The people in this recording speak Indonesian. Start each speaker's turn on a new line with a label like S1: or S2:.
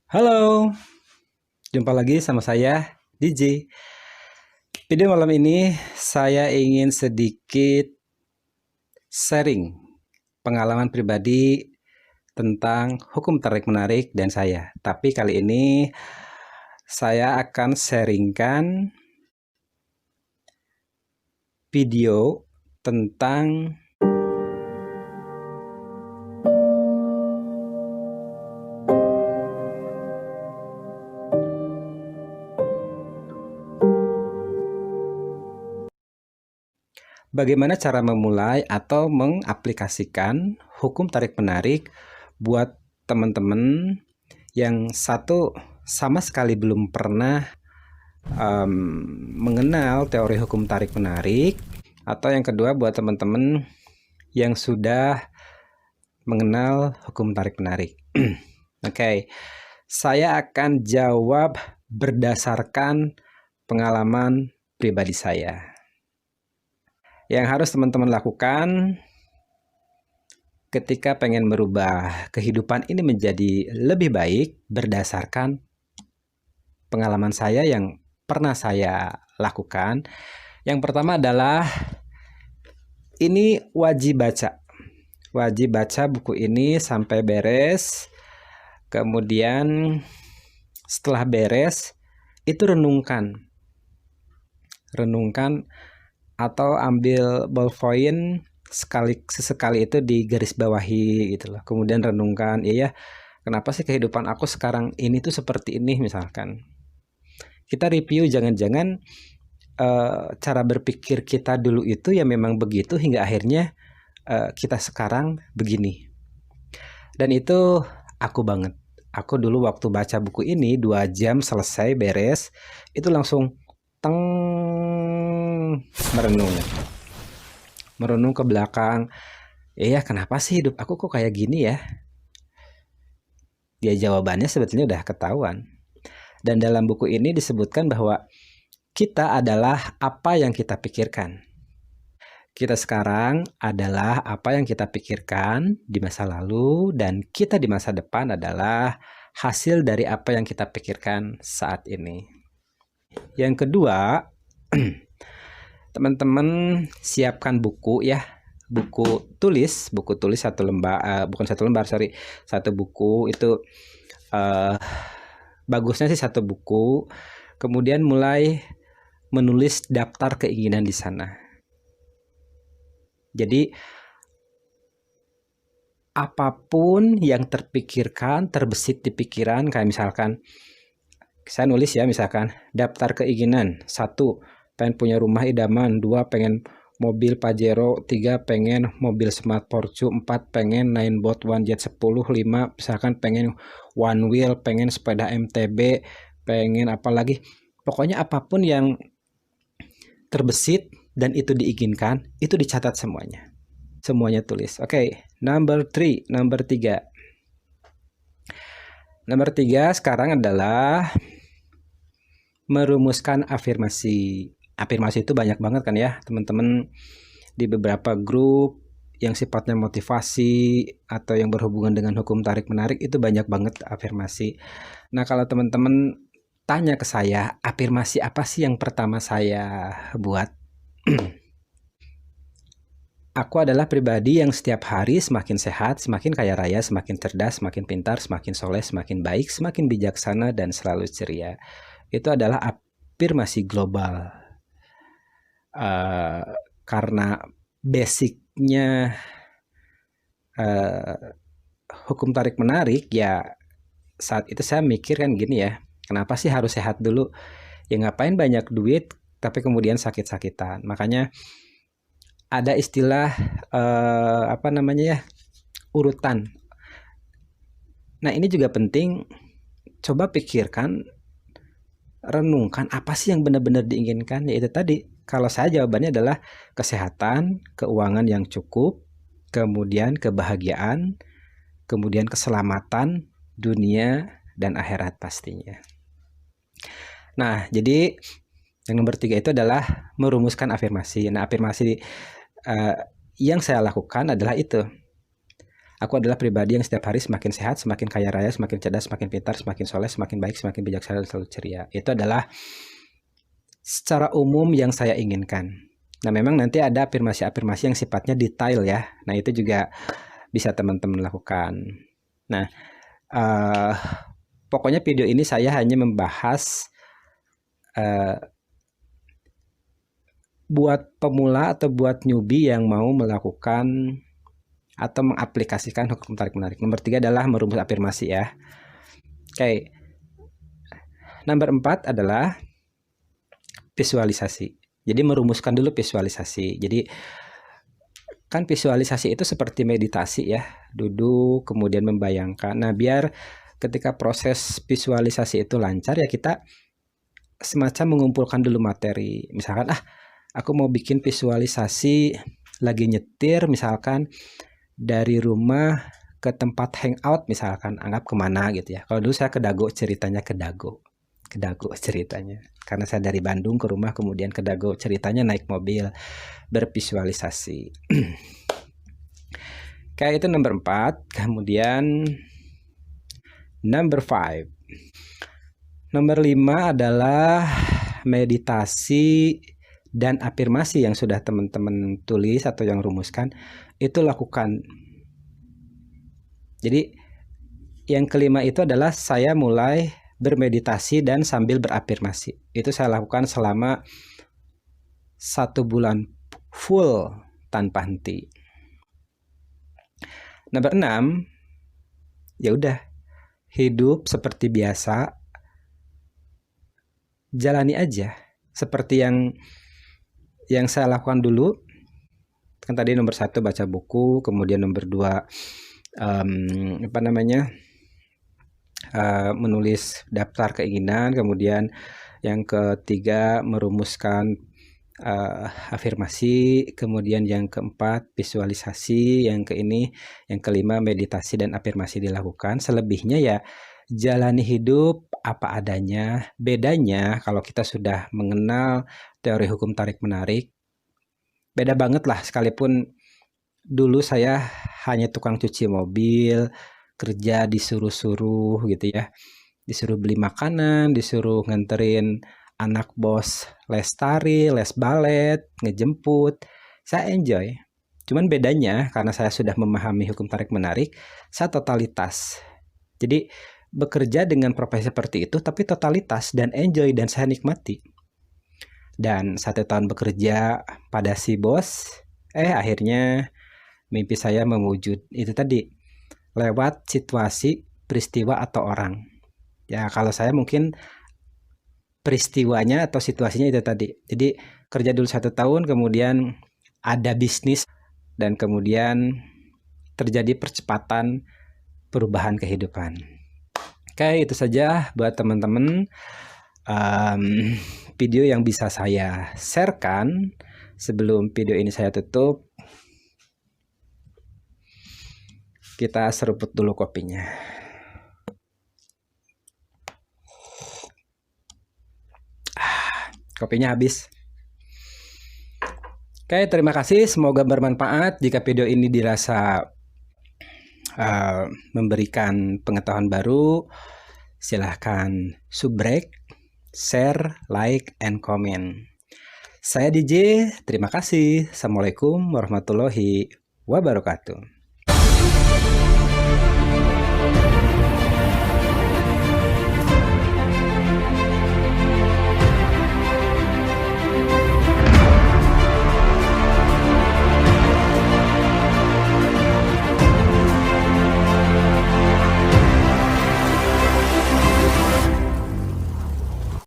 S1: Halo, jumpa lagi sama saya, DJ. Video malam ini saya ingin sedikit sharing pengalaman pribadi tentang hukum tarik-menarik dan saya. Tapi kali ini saya akan sharingkan video tentang bagaimana cara memulai atau mengaplikasikan hukum tarik-menarik buat teman-teman yang satu sama sekali belum pernah mengenal teori hukum tarik-menarik, atau yang kedua buat teman-teman yang sudah mengenal hukum tarik-menarik. Oke, saya akan jawab berdasarkan pengalaman pribadi saya. Yang harus teman-teman lakukan ketika pengen merubah kehidupan ini menjadi lebih baik berdasarkan pengalaman saya yang pernah saya lakukan. Yang pertama adalah ini wajib baca. Wajib baca buku ini sampai beres. Kemudian setelah beres itu renungkan. Renungkan atau ambil ballpoint sesekali itu di garis bawahi gitu loh. Kemudian renungkan, iya, kenapa sih kehidupan aku sekarang ini tuh seperti ini misalkan. Kita review, jangan-jangan cara berpikir kita dulu itu ya memang begitu hingga akhirnya kita sekarang begini. Dan itu aku banget. Aku dulu waktu baca buku ini 2 jam selesai beres, itu langsung teng merenung ke belakang. Iya, kenapa sih hidup aku kok kayak gini ya? Ya jawabannya sebetulnya udah ketahuan. Dan dalam buku ini disebutkan bahwa kita adalah apa yang kita pikirkan. Kita sekarang adalah apa yang kita pikirkan di masa lalu, dan kita di masa depan adalah hasil dari apa yang kita pikirkan saat ini. Yang kedua, teman-teman siapkan buku ya, buku tulis satu lembar, bukan satu lembar, sorry, satu buku itu bagusnya sih satu buku. Kemudian mulai menulis daftar keinginan di sana. Jadi apapun yang terpikirkan, terbesit di pikiran, kayak misalkan saya nulis ya, misalkan daftar keinginan: 1, pengen punya rumah idaman; 2, pengen mobil Pajero; 3, pengen mobil Smart Fortune; 4, pengen Ninebot One Jet 10; 5, misalkan pengen one wheel; pengen sepeda MTB; pengen apa lagi, pokoknya apapun yang terbesit dan itu diinginkan, itu dicatat semuanya. Semuanya tulis. Oke, number 3. Nomor 3 sekarang adalah merumuskan afirmasi. Afirmasi itu banyak banget kan ya, teman-teman. Di beberapa grup yang sifatnya motivasi atau yang berhubungan dengan hukum tarik-menarik itu banyak banget afirmasi. Nah, kalau teman-teman tanya ke saya, afirmasi apa sih yang pertama saya buat? Aku adalah pribadi yang setiap hari semakin sehat, semakin kaya raya, semakin cerdas, semakin pintar, semakin soleh, semakin baik, semakin bijaksana, dan selalu ceria. Itu adalah afirmasi global. Karena basicnya hukum tarik-menarik ya, saat itu saya mikir kan gini ya, kenapa sih harus sehat dulu? Ya ngapain banyak duit tapi kemudian sakit-sakitan. Makanya ada istilah apa namanya ya, urutan. Nah, ini juga penting. Coba pikirkan, renungkan apa sih yang benar-benar diinginkan. Yaitu tadi, kalau saya jawabannya adalah kesehatan, keuangan yang cukup, kemudian kebahagiaan, kemudian keselamatan dunia dan akhirat pastinya. Nah, jadi yang nomor 3 itu adalah merumuskan afirmasi. Nah, afirmasi yang saya lakukan adalah itu. Aku adalah pribadi yang setiap hari semakin sehat, semakin kaya raya, semakin cerdas, semakin pintar, semakin soleh, semakin baik, semakin bijaksana, dan selalu ceria. Itu adalah secara umum yang saya inginkan. Nah, memang nanti ada afirmasi-afirmasi yang sifatnya detail ya. Nah, itu juga bisa teman-teman lakukan. Nah, pokoknya video ini saya hanya membahas buat pemula atau buat newbie yang mau melakukan atau mengaplikasikan hukum tarik-menarik. Nomor 3 adalah merumus afirmasi ya. Oke. Nomor 4 adalah visualisasi. Jadi merumuskan dulu visualisasi. Jadi kan visualisasi itu seperti meditasi ya. Duduk kemudian membayangkan. Nah, biar ketika proses visualisasi itu lancar ya kita semacam mengumpulkan dulu materi. Misalkan aku mau bikin visualisasi lagi nyetir misalkan dari rumah ke tempat hangout misalkan, anggap kemana gitu ya. Kalau dulu saya ke Dago, ceritanya ke Dago ceritanya. Karena saya dari Bandung ke rumah kemudian ke Dago, ceritanya naik mobil, bervisualisasi. Kayak itu nomor 4. Kemudian nomor 5. Nomor 5 adalah meditasi dan afirmasi yang sudah teman-teman tulis atau yang rumuskan, itu lakukan. Jadi yang kelima itu adalah saya mulai bermeditasi dan sambil berafirmasi. Itu saya lakukan selama 1 bulan full tanpa henti. Nomor 6, ya udah, hidup seperti biasa, jalani aja seperti yang saya lakukan dulu. Kan tadi nomor 1 baca buku, kemudian nomor 2 menulis daftar keinginan, kemudian yang ketiga merumuskan afirmasi, kemudian yang keempat visualisasi, yang kelima meditasi dan afirmasi dilakukan. Selebihnya ya jalani hidup apa adanya. Bedanya kalau kita sudah mengenal teori hukum tarik menarik, beda banget lah. Sekalipun dulu saya hanya tukang cuci mobil, kerja disuruh-suruh gitu ya, disuruh beli makanan, disuruh nganterin anak bos les tari, les balet, ngejemput, saya enjoy. Cuman bedanya karena saya sudah memahami hukum tarik menarik, saya totalitas. Jadi bekerja dengan profesi seperti itu tapi totalitas dan enjoy dan saya nikmati. Dan 1 tahun bekerja pada si bos, akhirnya mimpi saya mewujud. Itu tadi lewat situasi, peristiwa atau orang. Ya kalau saya mungkin peristiwanya atau situasinya itu tadi. Jadi kerja dulu 1 tahun, kemudian ada bisnis dan kemudian terjadi percepatan perubahan kehidupan. Oke, itu saja buat teman-teman video yang bisa saya sharekan. Sebelum video ini saya tutup, kita seruput dulu kopinya. Kopinya habis. Oke, terima kasih. Semoga bermanfaat. Jika video ini dirasa memberikan pengetahuan baru, silahkan subrek, share, like, and comment. Saya DJ, terima kasih. Assalamualaikum warahmatullahi wabarakatuh.